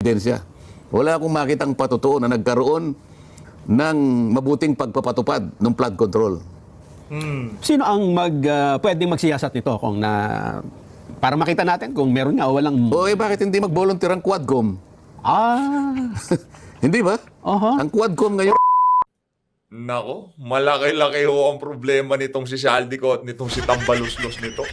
ebidensya. Wala akong makitang patotoo na nagkaroon ng mabuting pagpapatupad ng flood control. Sino ang pwedeng magsiyasat nito kung para makita natin kung meron nga o walang... O bakit hindi mag-volunteer ang Quadcom? Hindi ba? Ang Quadcom ngayon... Nako, malaki-laki ho ang problema nitong si Saldico at nitong si Tambaluslos nito.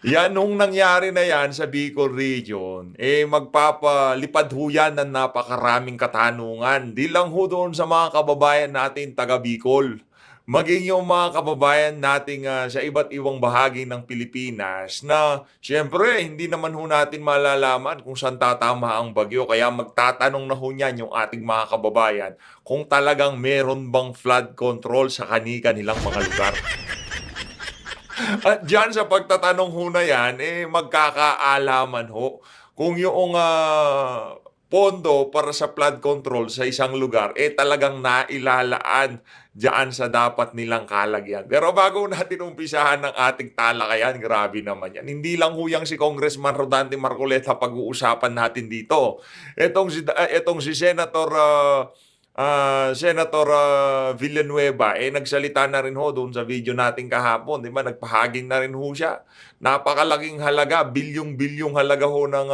Yan, nung nangyari na yan sa Bicol Region, magpapalipad ho yan ng napakaraming katanungan. Di lang ho doon sa mga kababayan natin taga Bicol, maging yung mga kababayan nating sa iba't ibang bahagi ng Pilipinas na siyempre hindi naman ho natin malalaman kung saan tatama ang bagyo. Kaya magtatanong na ho niyan yung ating mga kababayan kung talagang meron bang flood control sa kanilang mga lugar. At dyan sa pagtatanong ho na yan, magkakaalaman ho kung yung pondo para sa flood control sa isang lugar, talagang nailalaan dyan sa dapat nilang kalagyan. Pero bago natin umpisahan ng ating talakayan, grabe naman yan. Hindi lang huyang si Congressman Rodante Marcoleta pag-uusapan natin dito. Etong si Senator Villanueva, nagsalita na rin ho doon sa video natin kahapon. Di ba? Nagpahaging na rin ho siya. Napakalaking halaga, bilyong-bilyong halaga ho ng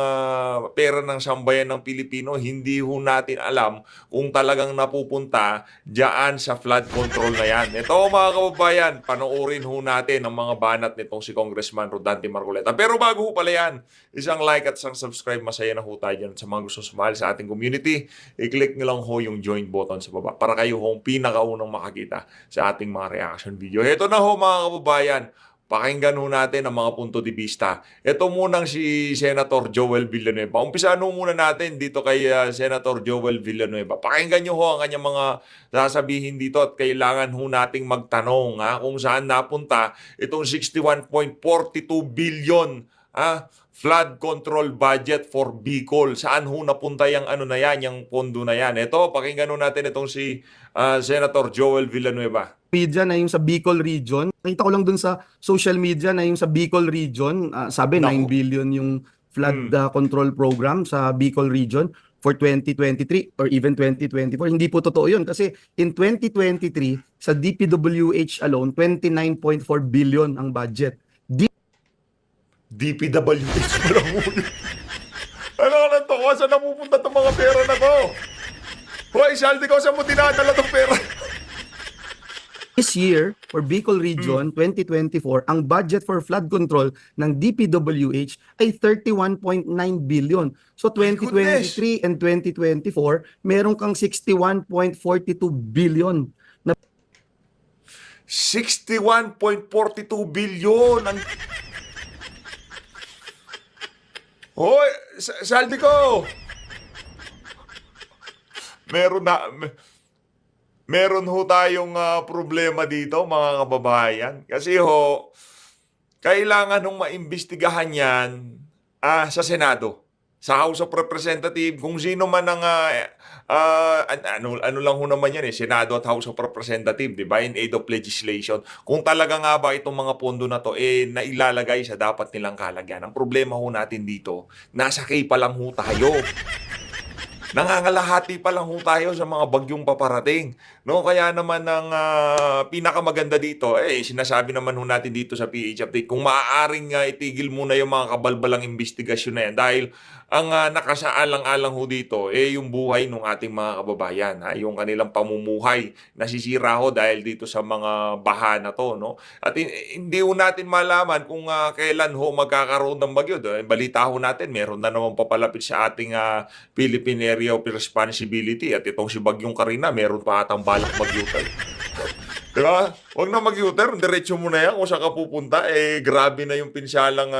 pera ng sambayan ng Pilipino. Hindi ho natin alam kung talagang napupunta dyan sa flood control na yan. Ito mga kababayan, panoorin ho natin ang mga banat nitong si Congressman Rodante Marcoleta. Pero bago ho pala yan, isang like at isang subscribe, masaya na ho tayo dyan sa mga gusto sumali sa ating community. I-click nyo lang ho yung join button sa baba para kayo ho pinakaunang makakita sa ating mga reaction video. Ito na ho mga kababayan, pakinggan ho natin ang mga punto de vista. Ito munang si Senator Joel Villanueva. Umpisahan ho muna natin dito kay Senator Joel Villanueva. Pakinggan nyo ho ang kanyang mga sasabihin dito at kailangan ho nating magtanong kung saan napunta itong 61.42 billion flood control budget for Bicol. Saan ho napunta yung na yan, yung pondo na yan? Ito, pakinggan ho natin itong si Senator Joel Villanueva. Media na yung sa Bicol region. Nakita ko lang dun sa social media na yung sa Bicol region, sabi 9 billion yung flood control program sa Bicol region for 2023 or even 2024. Hindi po totoo yun kasi in 2023 sa DPWH alone, 29.4 billion ang budget. DPWH pa lang muna. Ano ka lang to? Saan napupunta itong mga pera na to? Hoy, Saldico, saan mo dinadala itong pera? This year, for Bicol Region 2024, ang budget for flood control ng DPWH ay 31.9 billion. So 2023 and 2024, meron kang 61.42 billion. 61.42 billion ang... Hoy, Saldico! Meron ho tayong problema dito, mga kababayan. Kasi kailangan hong maimbestigahan yan sa Senado, sa House of Representatives, kung sino man ang ano lang ho naman yan Senado at House of Representatives, di ba, in aid of legislation. Kung talaga nga ba itong mga pondo na to nailalagay sa dapat nilang kalagyan. Ang problema ho natin dito, nasa kay pa lang ho tayo. Nangangalahati pa lang ho tayo sa mga bagyong paparating. No? Kaya naman ang pinakamaganda dito, sinasabi naman ho natin dito sa PH Update, kung maaaring itigil muna yung mga kabalbalang investigasyon na yan dahil ang nakasaalang-alang ho dito yung buhay ng ating mga kababayan, yung kanilang pamumuhay nasisira ho dahil dito sa mga baha na to, no? At hindi ho natin malaman kung kailan ho magkakaroon ng bagyo. Balita ho natin, meron na naman papalapit sa ating Philippine Area of Responsibility at itong si Bagyong Karina, meron pa atang balak mag-U-turn. Diba? Huwag na mag-U-turn, diretso mo na yan kung saan ka pupunta. Grabe na yung pinsalang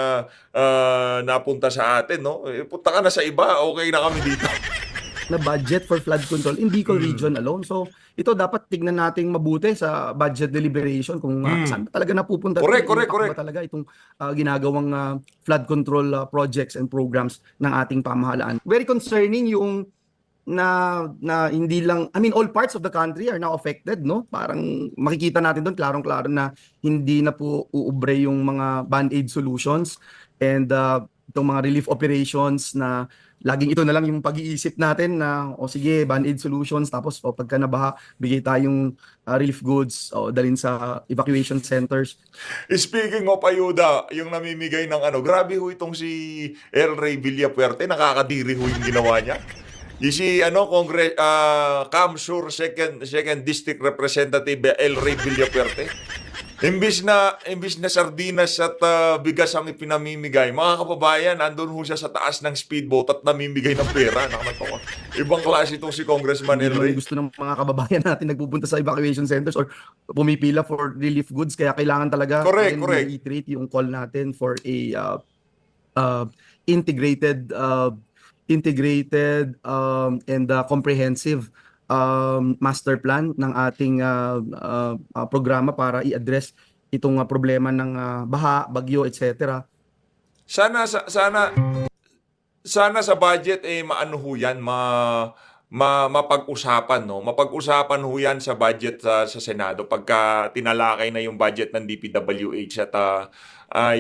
napunta sa atin, no? Punta ka na sa iba, okay na kami dito. Na budget for flood control in Bicol region alone. So, ito dapat tignan nating mabuti sa budget deliberation kung saan talaga napupunta. Correct. Ba talaga itong ginagawang flood control projects and programs ng ating pamahalaan. Very concerning yung na hindi lang, I mean, all parts of the country are now affected, no? Parang makikita natin doon, klarong-klaro na hindi na po uubre yung mga band-aid solutions. And itong mga relief operations na laging ito na lang yung pag-iisip natin na o sige, band-aid solutions, tapos o pagka nabaha, bigay tayong relief goods o dalhin sa evacuation centers. Speaking of ayuda, yung namimigay ng ano, grabe ho itong si El Rey Villapuerte, nakakadiri ho yung ginawa niya. Yung si Kamsur second District Representative El Rey Villapuerte. Imbis na sardinas at bigas ang ipinamimigay, mga kababayan, andun ho siya sa taas ng speedboat at namimigay ng pera. Nakakatawa. Ibang klase itong si Congressman Hindi El naman Rey. gusto ng mga kababayan natin nagpupunta sa evacuation centers or pumipila for relief goods, kaya kailangan talaga Correct, again, correct. reiterate yung call natin for a integrated and comprehensive master plan ng ating programa para i-address itong problema ng baha, bagyo, etc. Sana sa budget maano ho yan, mapag-usapan, no? Mapag-usapan ho yan sa budget sa Senado pagka tinalakay na yung budget ng DPWH at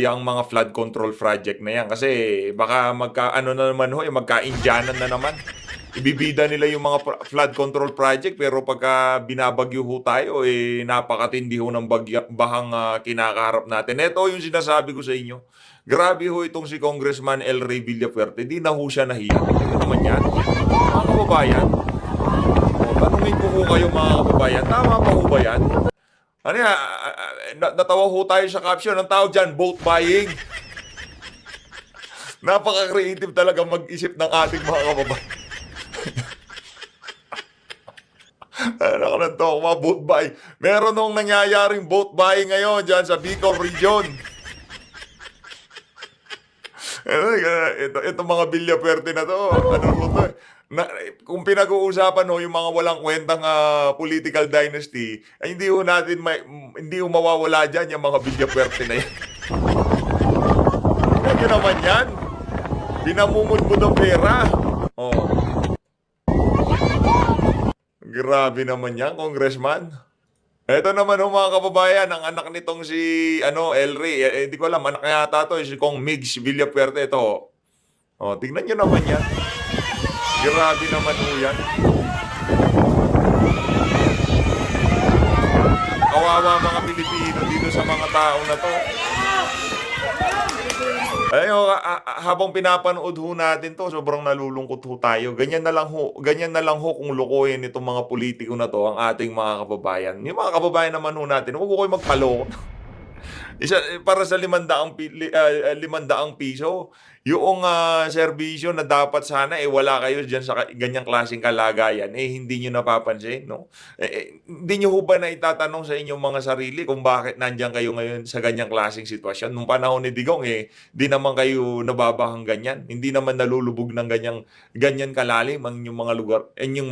yung mga flood control project na yan, kasi baka magka-Indianan na naman. Ibibida nila yung mga flood control project, pero pagka binabagyo ho tayo, napakatindi ho ng bahang kinakaharap natin. Ito yung sinasabi ko sa inyo. Grabe ho itong si Congressman El Rey Villapuerte. Di na ho siya nahiya. Tingnan nyo naman yan. Mga kababayan. Tanungin ko ho kayo, mga kababayan. Tama pa ho ba yan? Ano yan? Natawa ho tayo sa caption. Ang tawag dyan, vote buying. Napaka-creative talaga mag-isip ng ating mga kababayan. Ano ka to, mga vote buy. Meron nung nangyayaring vote buying ngayon dyan sa Bicol Region. Ito mga Villapuerte na to. Ano ho to? Kung pinag-uusapan ho yung mga walang kwentang political dynasty, ay hindi ho mawawala dyan yung mga Villapuerte na yan. Ano naman yan? Binamumudmud ang pera. Oh. Grabe naman yan, Congressman. Ito naman ho, mga kababayan, ang anak nitong si El Rey. Hindi ko alam, anak niya ata to, si Kong Migs Villapuerte. Ito. Oh, tingnan nyo naman yan. Grabe naman ho yan. Kawawa mga Pilipino dito sa mga tao na to. Ayun, habang pinapanood ho natin to, sobrang nalulungkot ho tayo. Ganyan na lang ho kung lukuhin itong mga politiko na to, ang ating mga kababayan. Yung mga kababayan naman ho natin, huwag ko kayo magpaloko. Para sa 500 piso, yung serbisyo na dapat sana wala kayo diyan sa ganyang klaseng kalagayan, hindi niyo napapansin, no? Hindi niyo ho ba na itatanong sa inyong mga sarili kung bakit nandiyan kayo ngayon sa ganyang klaseng sitwasyon? Nung panahon ni Digong, di naman kayo nababahang ganyan. Hindi naman nalulubog ng ganyan kalalim ang inyong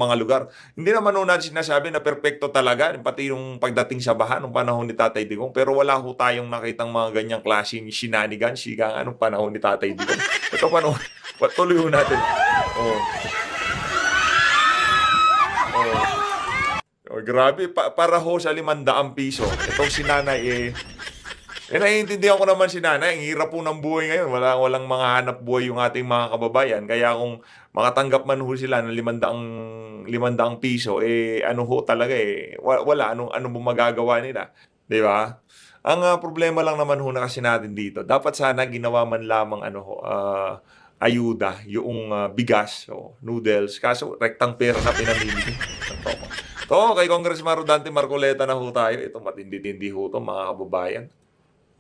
mga lugar. Hindi naman ho natin sinasabi na perpekto talaga, pati yung pagdating sa baha nung panahon ni Tatay Digong, pero wala ho tayong nakitang mga ganyang klaseng shenanigans, nung panahon ni Tatay Digong. Ito paano? Patuloy ho natin. Grabe. Para ho sa 500 piso. Itong si nanay naiintindihan ko naman si nanay. Ang hirap po ng buhay ngayon. Walang mga hanap buhay yung ating mga kababayan. Kaya kung makatanggap man ho sila ng 500 piso, ano ho talaga wala. Anong magagawa nila? Di ba? Ang problema lang naman ho na kasi natin dito, dapat sana ginawa man lamang ayuda, yung bigas o noodles, kaso rektang pera na pinamimigay. To, kay Congressman Rodante Marcoleta na ho tayo. Ito matindi-tindi ho to, mga kababayan.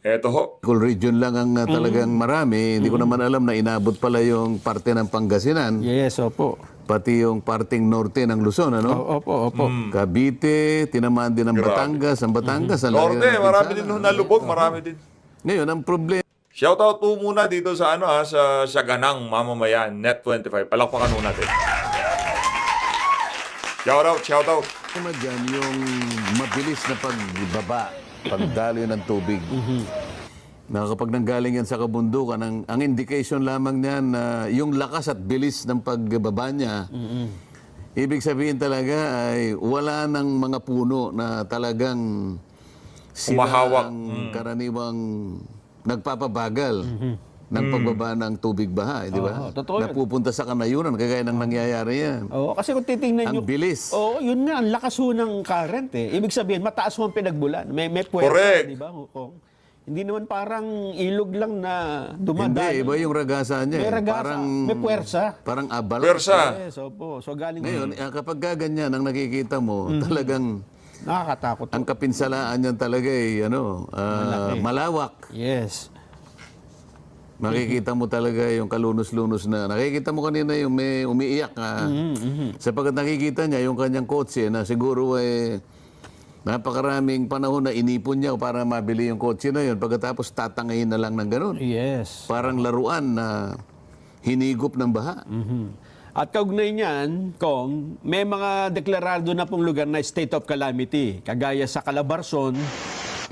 Ito ho. Bicol Region lang ang talagang marami. Hindi ko naman alam na inabot pala yung parte ng Pangasinan. Yes, opo. Pati yung parting norte ng Luzon, ano? Opo. Cavite, tinamaan din ng Batangas. Ang Batangas, ang laki Norte, ng marami pinsala. din ho nalubog, marami din. Ngayon, ang problema, Shoutout po muna dito sa sa Ganang Mamamayan, Net25. Palakpakan ho natin. Shoutout. dyan yung mabilis na pagbaba, pagdaloy ng tubig. Na kapag nanggaling yan sa kabundukan, ang indication lamang niyan na yung lakas at bilis ng pagbaba niya, ibig sabihin talaga ay wala ng mga puno na talagang sila Humahawak. ang karaniwang nagpapabagal. ng pagbaba ng tubig baha, di ba? Oo, totoo yun. Napupunta sa kanayunan, kagaya ng nangyayari yan. Oo, kasi kung titingnan Ang nyo, bilis. oo, yun nga, ang lakas ho ng current eh. Ibig sabihin, mataas ho ang pinagbulan. May puwersa, Correct. di ba? Kung, hindi naman parang ilog lang na Hindi, dumadaan. iba yung ragasa niya. May eh. ragasa, may puwersa. Parang avalanche. Persa. Yes, opo. So galing Ngayon, kapag gaganyan ang nakikita mo, talagang nakakatakot. ang kapinsalaan niyan talaga ay malawak. Yes. Makikita mo talaga yung kalunos-lunos na. Nakikita mo kanina yung may umiiyak. Sapagkat nakikita niya yung kanyang kotse na siguro napakaraming panahon na inipon niya para mabili yung kotse na yun. Pagkatapos tatangayin na lang ng ganun. Yes. Parang laruan na hinigop ng baha. At kaugnay niyan, Kong, may mga deklarado na pong lugar na state of calamity. Kagaya sa Calabarzon,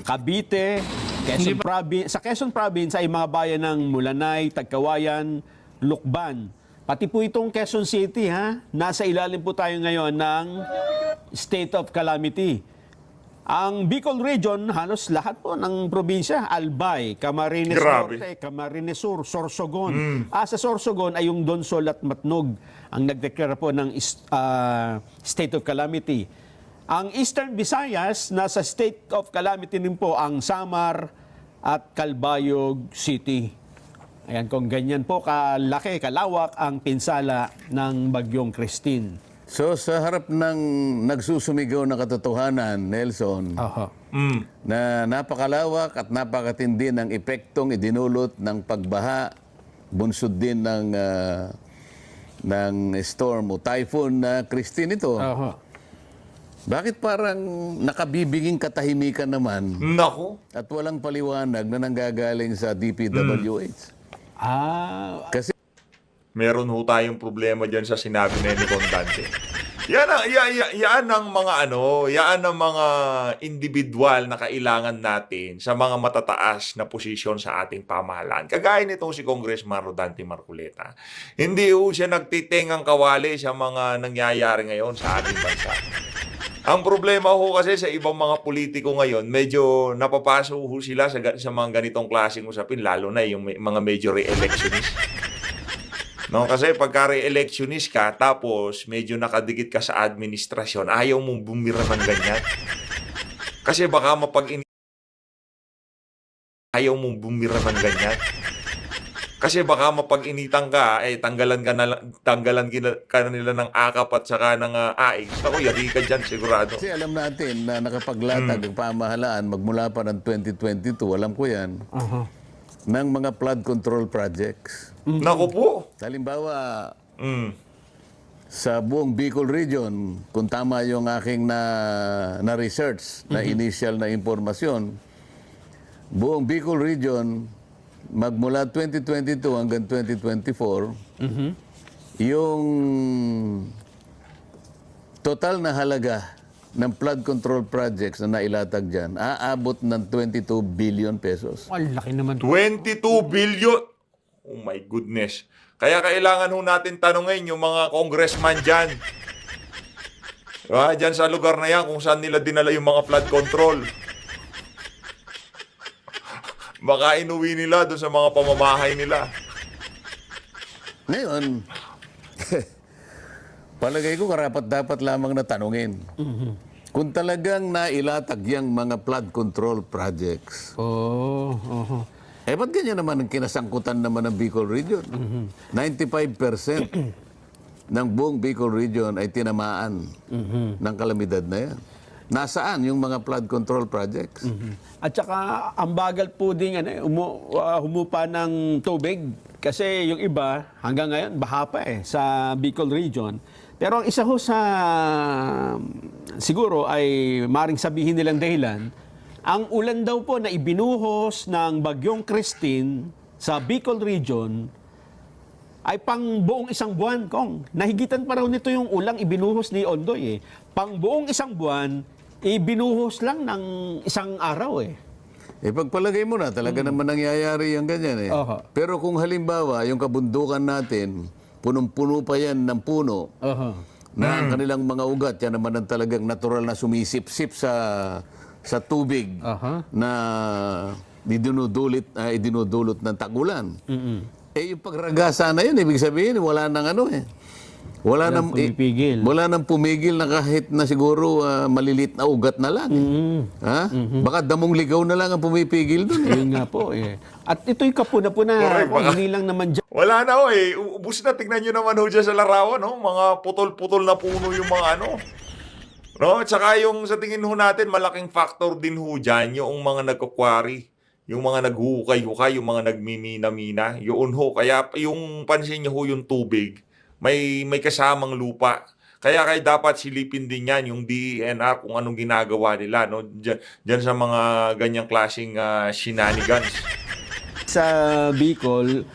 Cavite, Quezon Province. Sa Quezon Province ay mga bayan ng Mulanay, Tagkawayan, Lukban. Pati po itong Quezon City, nasa ilalim po tayo ngayon ng state of calamity. Ang Bicol Region, halos lahat po ng probinsya, Albay, Camarines Grabe. Norte, Camarines Sur, Sorsogon. Sa Sorsogon ay yung Donsol at Matnog ang nagdeklara po ng state of calamity. Ang Eastern Visayas, nasa state of calamity din po ang Samar at Calbayog City. Ayan, kung ganyan po kalaki, kalawak ang pinsala ng Bagyong Christine. So sa harap ng nagsusumigaw na katotohanan, Nelson, Aha. na napakalawak at napakatindi ng epektong idinulot ng pagbaha, bunsod din ng storm o typhoon na Christine ito. Aha. Bakit parang nakabibiging katahimikan naman Nako. at walang paliwanag na nanggagaling sa DPWH? Kasi Meron ho tayong problema dyan sa sinabi ni Condante. Yan ang mga individual na kailangan natin sa mga matataas na posisyon sa ating pamahalaan. Kagaya nitong si Congressman Rodante Marcoleta. Hindi ho siya nagtitengang kawali sa mga nangyayari ngayon sa ating bansa. Ang problema ho kasi sa ibang mga politiko ngayon, medyo napapaso ho sila sa mga ganitong klaseng usapin, lalo na yung mga major re-electionist. No, kasi pagka re-electionist ka, tapos medyo nakadikit ka sa administrasyon, ayaw mong bumira ng ganyan. Kasi baka ayaw mong bumira ng ganyan. Kasi baka mapag-initan ka, tanggalan ka na nila ng akap at saka ng AIX. Ako, yari ka dyan, sigurado. Kasi alam natin na nakapaglatag ang pamahalaan magmula pa ng 2022, alam ko yan, ng mga flood control projects. Naku po. Halimbawa, sa buong Bicol Region, kung tama yung aking na-research, na initial na impormasyon, buong Bicol Region, magmula 2022 hanggang 2024, yung total na halaga ng flood control projects na nailatag dyan, aabot ng 22 billion pesos. Ang laki naman. 22 billion. Oh my goodness. Kaya kailangan ho natin tanungin yung mga congressman dyan. Dyan sa lugar na yan kung saan nila dinala yung mga flood control. Baka inuwi nila doon sa mga pamamahay nila. Ngayon, palagay ko karapat-dapat lamang na tanungin. Kung talagang nailatag yung mga flood control projects, ba't ganyan naman ang kinasangkutan naman ng Bicol Region? 95% ng buong Bicol Region ay tinamaan ng kalamidad na yan. Nasaan yung mga flood control projects? At saka, ang bagal po din humupa ng tubig. Kasi yung iba, hanggang ngayon, baha pa sa Bicol Region. Pero ang isa ho sa, siguro ay maring sabihin nilang dahilan, ang ulan daw po na ibinuhos ng Bagyong Christine sa Bicol Region ay pang buong isang buwan, Kong. Nahigitan pa raw nito yung ulang ibinuhos ni Ondoy. Pang buong isang buwan, ibinuhos lang ng isang araw Pagpalagay mo na, talaga naman nangyayari yung ganyan Oho. Pero kung halimbawa, yung kabundukan natin, punong-puno pa yan ng puno, na ang kanilang mga ugat, yan naman ang talagang natural na sumisip-sip sa tubig na idinudulot ng tagulan. Eh yung pagragasa na yun, ibig sabihin wala nang ano eh. Walang pumipigil. Wala nang pumigil na kahit na siguro malilit na ugat na lang. Ha? Baka damong ligaw na lang ang pumipigil doon. Yun nga po eh. At ito'y kapuna-puna. Correct, baka- Hindi lang naman dyan. Wala na ubus na. Tignan nyo naman ho dyan sa larawan, no? Mga putol-putol na puno yung mga ano. No? Tsaka yung sa tingin ho natin, malaking factor din ho dyan yung mga nagkukwari. Yung mga naghuhukay-hukay, yung mga nagmimina-mina. Yun ho. Kaya yung pansin nyo ho yung tubig, may kasamang lupa. Kaya dapat silipin din yan yung DENR kung anong ginagawa nila, no? Diyan sa mga ganyang klaseng shenanigans. Sa Bicol,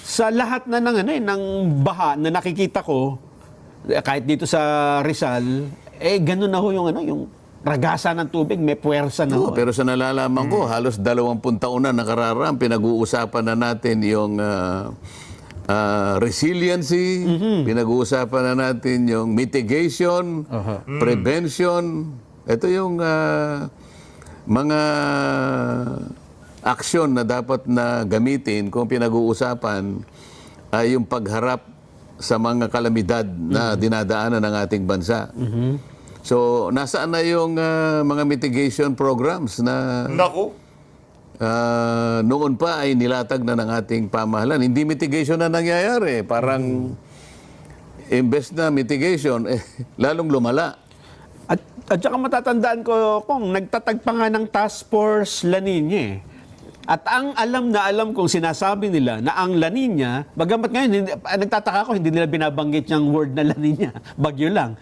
sa lahat na ng baha na nakikita ko, kahit dito sa Rizal, ganun na ho yung ragasa ng tubig, may puwersa na ho. Pero sa nalalaman ko, halos 20 taon na nakararaan, pinag-uusapan na natin yung resiliency, pinag-uusapan na natin yung mitigation, prevention. Ito yung mga aksyon na dapat na gamitin kung pinag-uusapan ay yung pagharap sa mga kalamidad na dinadaanan ng ating bansa. So, nasaan na yung mga mitigation programs na Nako. noon pa ay nilatag na ng ating pamahalaan. Hindi mitigation na nangyayari. Parang imbes na mitigation, lalong lumala. At saka matatandaan ko, kung nagtatag pa nga ng Task Force La Nina eh. At ang alam kong sinasabi nila na ang La Nina, bagamat ngayon, nagtataka ko, hindi nila binabanggit yung word na La Nina, bagyo lang.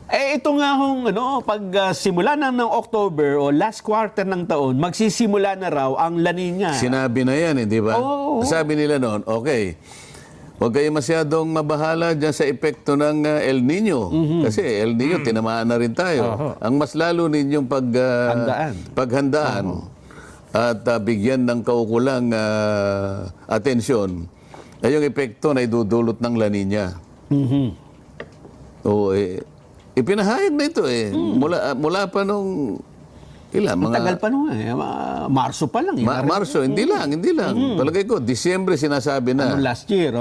Ito nga hong, pag simula ng October o last quarter ng taon, magsisimula na raw ang La Nina. Sinabi na yan, di ba? Oo. Sabi nila noon, okay, huwag kayo masyadong mabahala dyan sa epekto ng El Nino. Kasi El Nino, tinamaan na rin tayo. Ang mas lalo ninyong paghandaan at bigyan ng kaukulang atensyon ay yung epekto na idudulot ng La Nina. Ipinahayag na ito eh. Mula pa nung Tagal pa nung Marso pa lang. Marso, hindi lang. Palagay ko, Disyembre sinasabi na. Last year,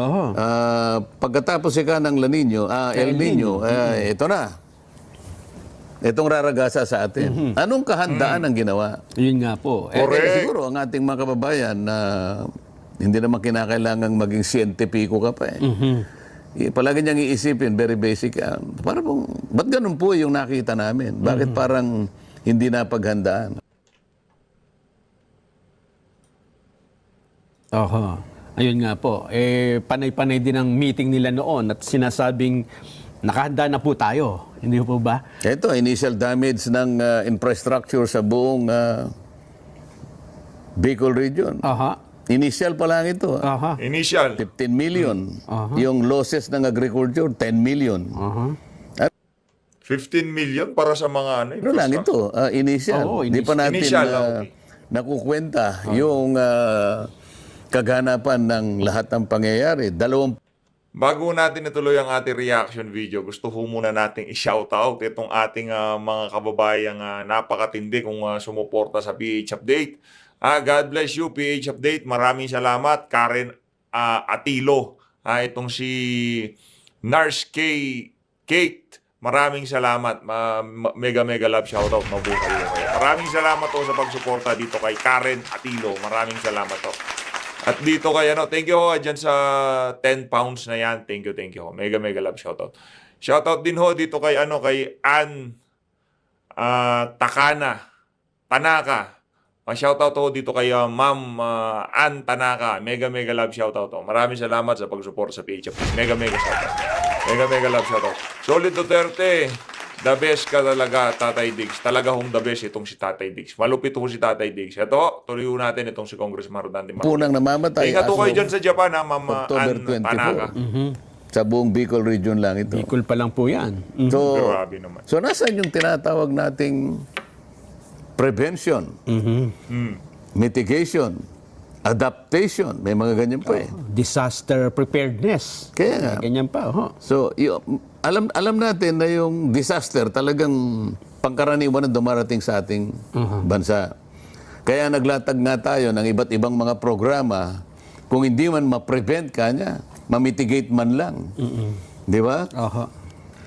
Pagkatapos ng La Nino, El Nino, ito na. Itong raragasa sa atin. Anong kahandaan ang ginawa? Yun nga po. Correct. Siguro ang ating mga kababayan na hindi naman kinakailangan maging siyentipiko ka pa eh. Palagi niyang iisipin, very basic. Parang, ba't ganun po yung nakita namin? Bakit parang hindi napaghandaan? Ayun nga po. Panay-panay din ang meeting nila noon at sinasabing nakahanda na po tayo. Hindi po ba? Ito, initial damage ng infrastructure sa buong Bicol region. Initial pa lang ito. Initial. 15 million. Yung losses ng agriculture, 10 million. 15 million para sa mga Pero lang ito, initial. Di pa natin Initial, okay. nakukwenta yung kaganapan ng lahat ng pangyayari. Bago natin ituloy ang ating reaction video, gusto ko muna nating i-shoutout itong ating mga kababayang napakatindi kung sumuporta sa PH Update. God bless you, PH Update. Maraming salamat. Karen Atilo. Itong si Nars Kate. Maraming salamat. Mega love shoutout. Mabuhay kayo. Maraming salamat po sa pagsuporta dito kay Karen Atilo. Maraming salamat po. At dito kay thank you ho dyan sa 10 pounds na yan. Thank you ho. Mega love shoutout. Shoutout din ho dito kay kay Ann Tanaka. Shoutout ho dito kay Ma'am Ann Tanaka. Mega love shoutout ho. Maraming salamat sa pagsuporta sa PH. Mega shoutout. Mega love shoutout. Solid Duterte. The best ka talaga, Tatay Diggs. Talaga hong the best itong si Tatay Diggs. Malupit ho si Tatay Diggs. Ito, tuloy natin itong si Congressman Rodante Marcoleta. Punang namamatay. Ingat ho kayo dyan sa Japan, Ma'am October Ann Tanaka. 24. Sa buong Bicol region lang ito. Bicol pa lang po yan. Grabe naman. So nasaan yung tinatawag nating prevention, mitigation, adaptation, may mga ganyan pa eh. Disaster preparedness. Kaya nga. Ganyan pa. So, alam natin na yung disaster talagang pangkaraniwan na dumarating sa ating bansa. Kaya naglatag nga tayo ng iba't ibang mga programa, kung hindi man ma-prevent ka niya, ma-mitigate man lang. Di ba? Aha.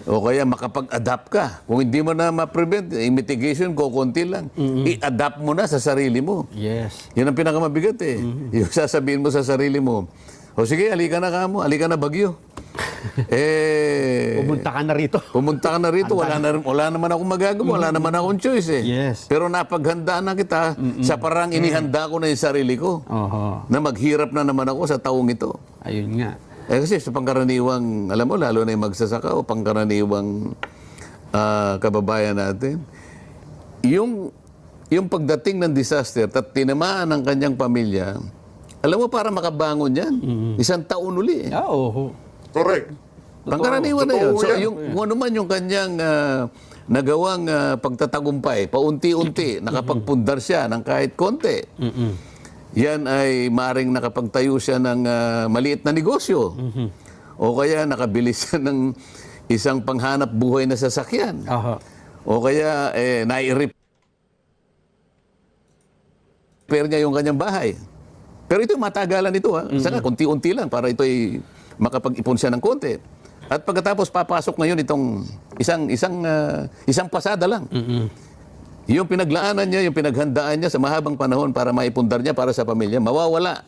O kaya makapag-adapt ka. Kung hindi mo na ma-prevent, mitigation ko, konti lang. I-adapt mo na sa sarili mo. Yes. Yan ang pinakamabigat eh. Yung sasabihin mo sa sarili mo, o sige, halika na kamo, halika na Bagyo. Pumunta ka na rito. Pumunta ka na rito, wala naman akong magagawa, wala naman akong choice eh. Yes. Pero napaghandaan na kita sa parang inihanda ko na yung sarili ko Oho. na maghirap na naman ako sa taong ito. Ayun nga. Kasi sa pangkaraniwang, alam mo, lalo na yung magsasaka o pangkaraniwang kababayan natin, yung pagdating ng disaster at tinamaan ng kanyang pamilya, alam mo, para makabangon yan, isang taon uli. Oo. Correct. Pangkaraniwan na yun. Totoo So, yan. kung ano man yung kanyang nagawang pagtatagumpay, paunti-unti, nakapagpundar siya ng kahit konti, yan ay maring nakapagtayo siya ng maliit na negosyo. O kaya nakabili siya ng isang panghanap buhay na sasakyan. Aha. O kaya nai-repair niya yung kanyang bahay. Pero ito matagalan ito ha. Sana konti-unti lang para ito ay makapag-ipon siya ng konti. At pagkatapos papasok ngayon itong isang pasada lang. Yung pinaglaanan niya, yung pinaghandaan niya sa mahabang panahon para maipundar niya para sa pamilya, mawawala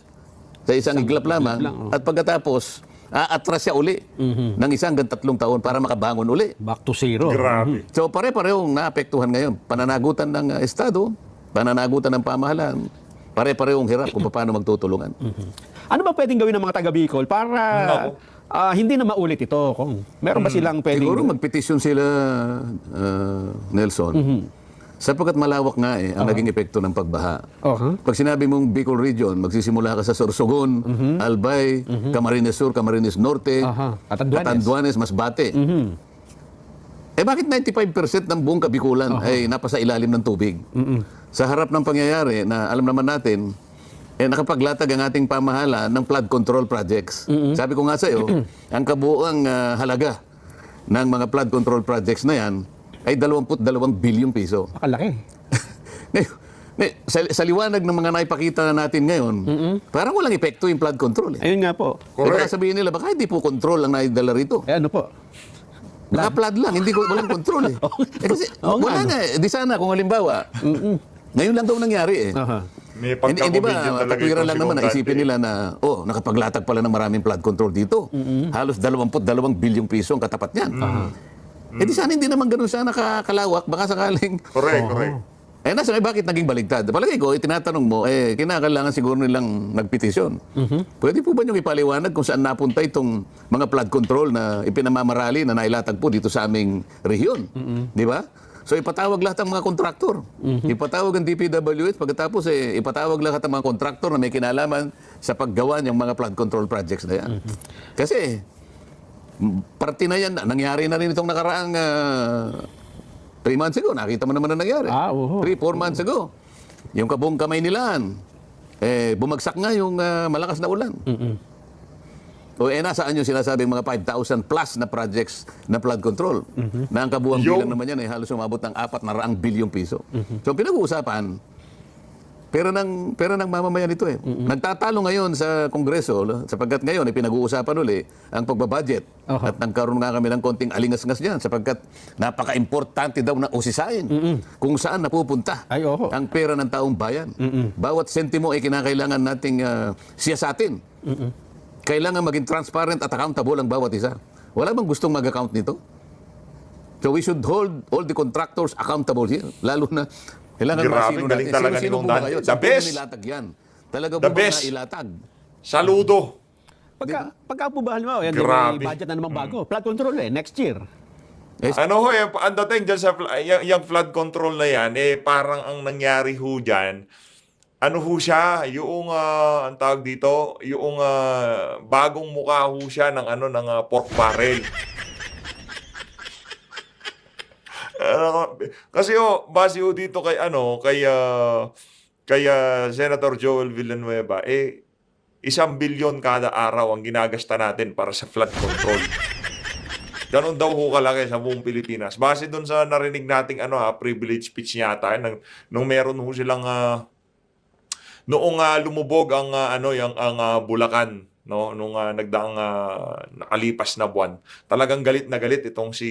sa isang iglap lamang. At pagkatapos, aatras siya uli ng 1 hanggang 3 taon para makabangon uli. Back to zero. Grabe. So pare-parehong naapektuhan ngayon. Pananagutan ng Estado, pananagutan ng pamahalaan, pare-parehong hirap kung paano magtutulungan. Ano ba pwedeng gawin ng mga taga Bicol para hindi na maulit ito? Kung meron ba silang pwedeng... Siguro magpetisyon sila, Nelson, sapagkat malawak nga ang naging epekto ng pagbaha. Pag sinabi mong Bicol Region, magsisimula ka sa Sorsogon, Albay, Camarines Sur, Camarines Norte, Catanduanes, Masbate. Bakit 95% ng buong Kabikulan ay napasa ilalim ng tubig? Sa harap ng pangyayari na alam naman natin, nakapaglatag ang ating pamahala ng flood control projects. Sabi ko nga sa iyo, ang kabuuang halaga ng mga flood control projects na yan ay 22 bilyong piso. Makalaki. Ngayon, sa liwanag ng mga naipakita na natin ngayon, parang walang epekto yung flood control. Ayun nga po. Baka sabihin nila, baka hindi po control ang naidala rito. Ano po? Naka-flood lang, hindi ko walang control eh. Kasi wala nga eh. Di sana kung halimbawa, ngayon lang daw nangyari eh. May Hindi ba, pagkakabigyan talaga katwiran itong lang naman na sinungkat isipin nila na, nakapaglatag pala ng maraming flood control dito. Halos 22 bilyong piso ang katapat niyan. Di sana hindi naman ganun sana kalawak, baka sakaling... Correct. Nasa bakit naging baligtad? Palagay ko, tinatanong mo, kinakailangan siguro nilang nagpetisyon. Pwede po ba niyong ipaliwanag kung saan napunta itong mga flood control na ipinamamarali na nailatag po dito sa aming rehiyon? Di ba? So ipatawag lahat ng mga kontraktor. Ipatawag ang DPWH, pagkatapos ipatawag lahat ng mga kontraktor na may kinalaman sa paggawa ng mga flood control projects na yan. Kasi, parte na yan, nangyari na rin itong nakaraang 3 months ago, nakita mo naman na nangyari. 3-4 months ago. Yung kabuong kamay nilaan, bumagsak nga yung malakas na ulan. Nasaan yung sinasabing mga 5,000 plus na projects na flood control na ang kabuang bilang naman yan ay halos umabot ng 400 bilyong piso. So pinag-uusapan, pera ng mamamayan ito eh. Nagtatalo ngayon sa Kongreso sapagkat ngayon ay pinag-uusapan uli ang pagbabudget. At nagkaroon nga kami ng konting alingas-ngas diyan sapagkat napaka-importante daw na usisain kung saan napupunta ang pera ng taong bayan. Bawat sentimo ay kinakailangan nating siyasatin. Kailangan maging transparent at accountable ang bawat isa. Wala bang gustong mag-account nito? So we should hold all the contractors accountable here. Lalo na, kailangan masino natin. Sino-sino po ba kayo? The best. Nilatag yan. Talaga The po ba best. nailatag? Saludo. Pagka po ba, halimbawa, Grabe. may budget na naman bago. Flood control next year. Ano ho, ang dating dyan sa yung flood control na yan, parang ang nangyari ho dyan, ano ho siya, yung, ang tawag dito, yung bagong mukha ho siya ng, ng pork barrel. Kasi base ho dito kay, kay Senator Joel Villanueva, 1 bilyon kada araw ang ginagasta natin para sa flood control. Ganon daw ho kalaki sa buong Pilipinas. Base doon sa narinig nating privilege speech yata nung meron ho silang noong lumubog ang Bulacan, no, nung nagdaang nakalipas na buwan. Talagang galit na galit itong si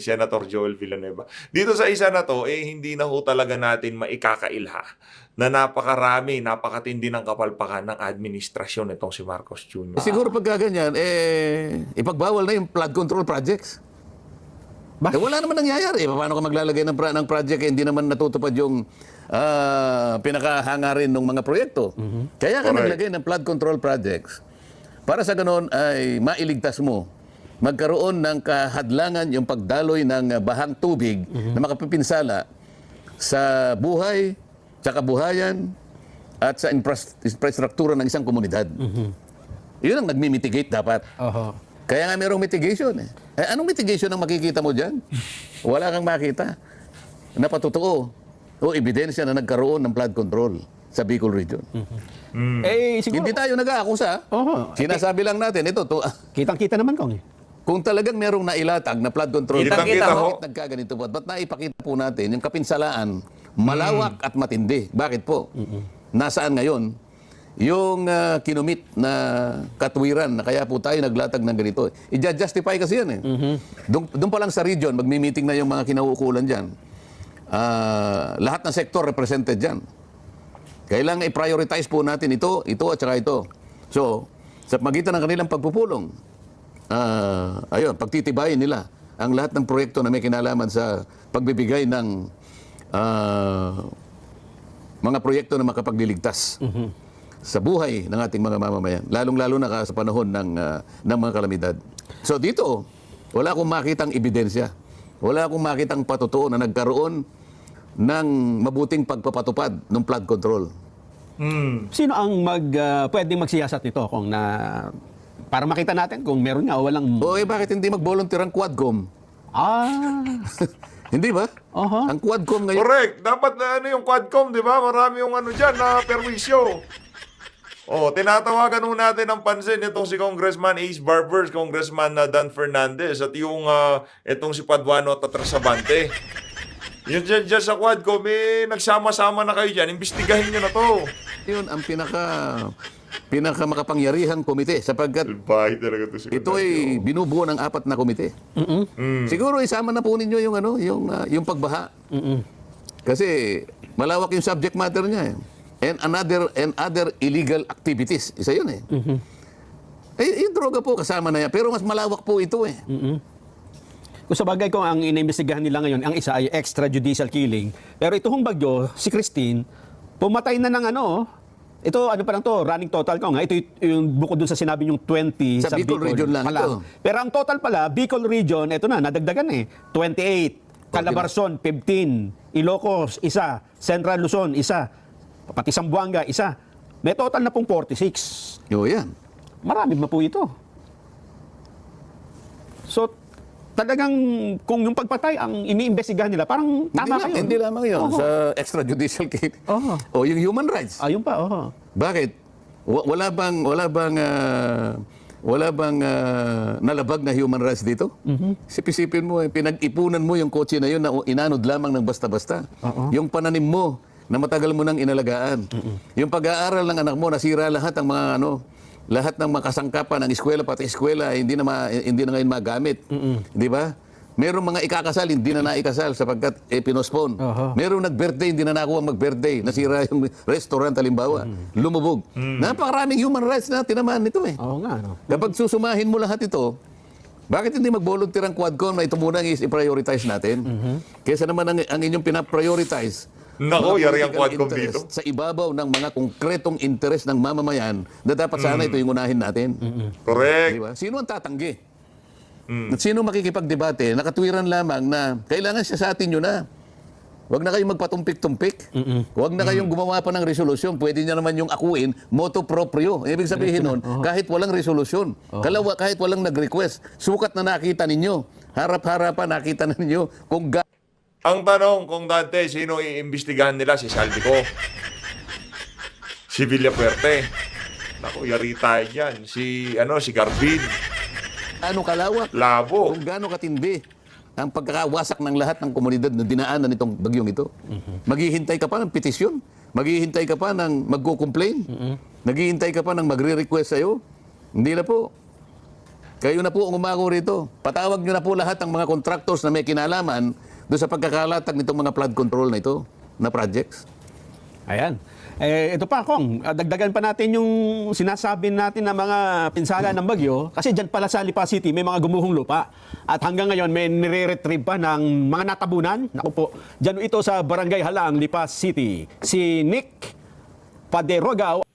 Senator Joel Villanueva. Dito sa isa na to, hindi na ho talaga natin maikakailha na napakarami, napakatindi ng kapalpakan ng administrasyon itong si Marcos Jr. Siguro pag ganyan, ipagbawal na yung flood control projects. Wala naman nangyayari. Paano ka maglalagay ng project hindi naman natutupad yung pinakahangarin ng mga proyekto. Kaya ka Correct. naglagay ng flood control projects para sa ganoon ay mailigtas mo. Magkaroon ng kahadlangan yung pagdaloy ng bahang tubig na makapipinsala sa buhay, sa kabuhayan, at sa infrastruktura ng isang komunidad. Yun ang nagmi-mitigate dapat. Kaya nga mayroong mitigation. Anong mitigation ang makikita mo dyan? Wala kang makita na patotoo o ebidensya na nagkaroon ng flood control sa Bicol Region. Siguro, Hindi tayo nag-aakusa. Sinasabi lang natin, ito, kitang-kita naman, Kong. kung talagang merong nailatag na flood control, Kitang-kita ho. bakit nagkaganito po? Ba't naipakita po natin yung kapinsalaan, malawak at matindi? Bakit po? Nasaan ngayon yung kinumit na katwiran na kaya po tayo naglatag ng ganito? I-justify kasi yan eh. Doon pa lang sa region, magmi-meeting na yung mga kinauukulan dyan. Lahat ng sektor represented dyan. Kailangan i-prioritize po natin ito at saka ito. So, sa magitan ng kanilang pagpupulong, pagtitibayin nila ang lahat ng proyekto na may kinalaman sa pagbibigay ng mga proyekto na makapagliligtas sa buhay ng ating mga mamamayan, lalong-lalo na sa panahon ng mga kalamidad. So dito, wala akong makitang ebidensya. Wala akong makitang patotoo na nagkaroon ng mabuting pagpapatupad ng flood control. Sino ang pwedeng magsiyasat nito kung para makita natin kung meron nga o walang... Bakit hindi mag-volunteer ang Quadcom? Hindi ba? Ang Quadcom ngayon... Correct. Dapat na yung Quadcom, di ba? Marami yung dyan na perwisyo. Tinatawagan ho natin ng pansin itong si Congressman Ace Barbers, Congressman Dan Fernandez, at yung itong si Paduano Tatrasabante. Yun dyan sa Quadcom, nagsama-sama na kayo dyan. Imbestigahin nyo na to. Yun ang pinaka makapangyarihang komite sapagkat Bahay talaga to si ito ay binubuo ng 4 na komite. Siguro isama na po ninyo yung pagbaha. Kasi malawak yung subject matter niya. And other illegal activities. Isa yun eh. Yung droga po kasama na yan. Pero mas malawak po ito eh. Kung sa bagay ko, ang inimbestigahan nila ngayon, ang isa ay extrajudicial killing. Pero ito hong bagyo, si Christine, pumatay na ng ito, pa lang to, running total ko nga. Ito yung bukod dun sa sinabi yung 20 Sa Bicol Region lang ito. Pero ang total pala, Bicol Region, ito na, nadagdagan 28. Calabarzon, 15. Ilocos, isa. Central Luzon, isa. Pati Zamboanga, isa. May total na pong 46. Yan. Marami na po ito. So, talagang kung yung pagpatay ang iniimbestigahan nila, parang tama kayo. Hindi lamang yun. Sa extrajudicial case. O yung human rights. Ayun pa, Bakit? Wala bang nalabag na human rights dito? Sipin mo, pinag-ipunan mo yung kotse na yun na inanod lamang ng basta-basta. Yung pananim mo na matagal mo nang inalagaan. Yung pag-aaral ng anak mo, nasira lahat ang mga lahat ng makasangkapan ng eskwela, pati eskwela, hindi na ngayon magamit. Di ba? Merong mga ikakasal, hindi na naikasal sapagkat pinospone. Merong nag-birthday, hindi na nakuha mag-birthday. Nasira yung restaurant, halimbawa. Lumubog. Napakaraming human rights na tinamaan nito eh. Oo nga, Kapag susumahin mo lahat ito, bakit hindi mag-volunteer ang Quadcom na ito muna i-prioritize natin? Kaysa naman ang inyong pinaprioritize, Nako, mga yari ang political Quadcom interest dito. sa ibabaw ng mga konkretong interes ng mamamayan na dapat sana ito yung unahin natin. Correct. Di ba? Sino ang tatanggi? At sino makikipagdebate? Nakatwiran lamang na kailangan siya sa atin yun na. Huwag na kayong magpatumpik-tumpik. Huwag na kayong gumawa pa ng resolusyon. Pwede niya naman yung akuin, motu proprio. Ibig sabihin nun, kahit walang resolusyon, kahit walang nag-request, sukat na nakita ninyo, harap-harapan nakita na ninyo kung Ang tanong, kung Dante, sino iimbestigahan nila? Si Saldico. Si Villapuerte. Naku, yari tayo dyan. Si Garbin. gaano kalawak, Labo. kung gaano katindi ang pagkakawasak ng lahat ng komunidad na dinaanan nitong bagyong ito. Maghihintay ka pa ng petisyon Maghihintay ka pa ng magko-complain? Naghihintay ka pa ng magre-request sa'yo? Hindi na po. Kayo na po ang umako rito. Patawag nyo na po lahat ng mga contractors na may kinalaman doon sa pagkakalatag nitong mga flood control na ito, na projects. Ayan. Ito pa, Kong, dagdagan pa natin yung sinasabi natin na mga pinsala ng bagyo kasi dyan pala sa Lipa City may mga gumuhong lupa at hanggang ngayon may nire-retrieve pa ng mga natabunan. Naku po, dyan ito sa Barangay Halang, Lipa City. Si Nick Paderogao.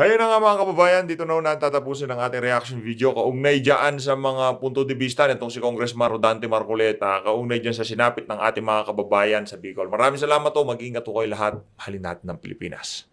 Hayun na nga mga kababayan, dito na natin tatapusin ang ating reaction video kaugnay dyan sa mga punto de vista nitong si Congressman Rodante Marcoleta, kaugnay dyan sa sinapit ng ating mga kababayan sa Bicol. Maraming salamat po, mag-ingat po kayo lahat, halin natin ng Pilipinas.